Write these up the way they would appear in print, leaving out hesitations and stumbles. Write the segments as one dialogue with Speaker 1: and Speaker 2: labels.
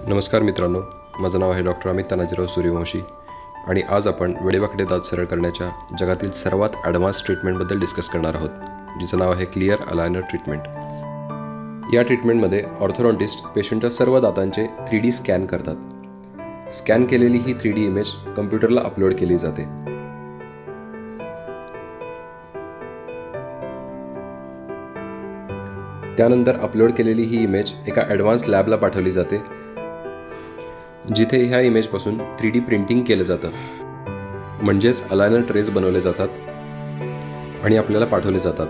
Speaker 1: नमस्कार मित्रांनो, माझं नाव आहे डॉक्टर अमित तानाजीराव सूर्यवंशी आणि आज आपण वेडेवाकडे दात सरळ करण्याच्या जगातील सर्वात ॲडव्हान्स ट्रीटमेंटबद्दल डिस्कस करणार आहोत, जिचं नाव आहे क्लिअर अलायनर ट्रीटमेंट. या ट्रीटमेंटमध्ये ऑर्थोडॉन्टिस्ट पेशंटच्या सर्व दातांचे 3D स्कॅन करतात. स्कॅन केलेली ही 3D इमेज कम्प्युटरला अपलोड केली जाते. त्यानंतर अपलोड केलेली ही इमेज एका ॲडव्हान्स लॅबला पाठवली जाते, जिथे ह्या इमेजपासून 3D प्रिंटिंग केलं जातं. म्हणजेच अलायनर ट्रेस बनवले जातात आणि आपल्याला पाठवले जातात.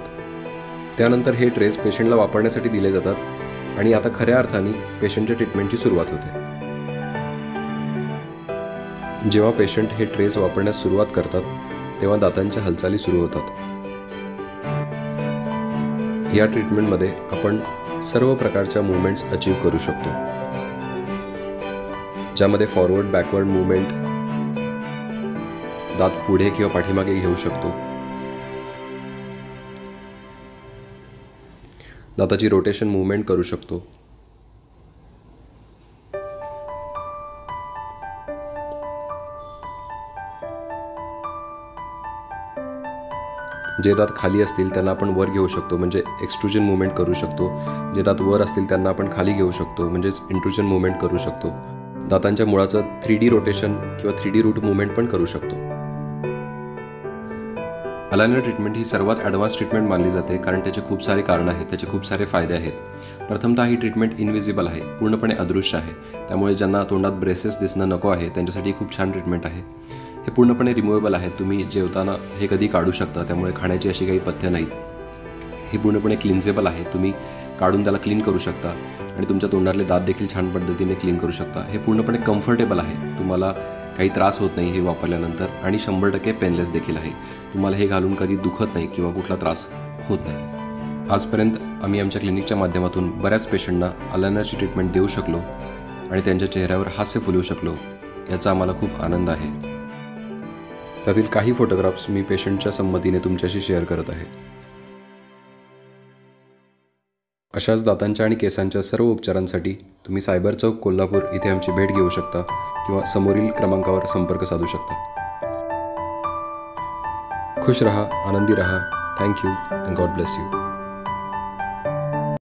Speaker 1: त्यानंतर हे ट्रेस पेशंटला वापरण्यासाठी दिले जातात आणि आता खऱ्या अर्थाने पेशंटच्या ट्रीटमेंटची सुरुवात होते. जेव्हा पेशंट हे ट्रेस वापरण्यास सुरुवात करतात तेव्हा दातांच्या हालचाली सुरू होतात. या ट्रीटमेंटमध्ये आपण सर्व प्रकारच्या मूवमेंट्स अचीव करू शकतो, ज्यामध्ये फॉरवर्ड बॅकवर्ड मूवमेंट, दात पुढे किंवा पाठीमागे घेऊ शकतो, दाताची रोटेशन मूवमेंट करू शकतो, जे दात खाली असतील त्यांना आपण वर घेऊ शकतो म्हणजे एक्सट्रुजन मूवमेंट करू शकतो. जे दात वर असतील त्यांना आपण खाली घेऊ शकतो म्हणजेच इंट्रुजन मूवमेंट करू शकतो. दातांच्या मुळाचं 3D रोटेशन किंवा 3D रूट मूवमेंट पण करू शकतो. अलायनर ट्रीटमेंट ही सर्वात ॲडव्हान्स ट्रीटमेंट मानली जाते कारण त्याचे खूप सारे कारण आहेत, त्याचे खूप सारे फायदे आहेत. प्रथमतः ही ट्रीटमेंट इनविजिबल आहे, पूर्णपणे अदृश्य आहे. त्यामुळे ज्यांना तोंडात ब्रेसेस दिसणं नको आहे त्यांच्यासाठी खूप छान ट्रीटमेंट आहे. हे पूर्णपणे रिमुवेबल आहे, तुम्ही जेवताना हे कधी काढू शकता, त्यामुळे खाण्याची अशी काही पथ्य नाहीत. हे पूर्णपणे क्लिन्झेबल आहे, तुम्ही काढून त्याला क्लीन करू शकता आणि तुमच्या तोंडातले दात देखील छान पद्धतीने क्लीन करू शकता. हे पूर्णपणे कम्फर्टेबल आहे, तुम्हाला काही त्रास होत नाही हे वापरल्यानंतर आणि 100% पेनलेस देखील आहे. तुम्हाला हे घालून कधी दुखत नाही किंवा कुठला त्रास होत नाही. आजपर्यंत आम्ही आमच्या क्लिनिकच्या माध्यमातून बऱ्याच पेशंटना अलायनरची ट्रीटमेंट देऊ शकलो आणि त्यांच्या चेहऱ्यावर हास्य फुलवू शकलो, याचा आम्हाला खूप आनंद आहे. त्यातील काही फोटोग्राफ्स मी पेशंटच्या संमतीने तुमच्याशी शेअर करत आहे. अशाच दातांच्या आणि केसांच्या सर्व उपचारांसाठी तुम्ही सायबर चौक कोल्हापूर इथे आमची भेट घेऊ शकता किंवा समोरील क्रमांकावर संपर्क साधू शकता. खुश रहा, आनंदी रहा. Thank you and God bless you.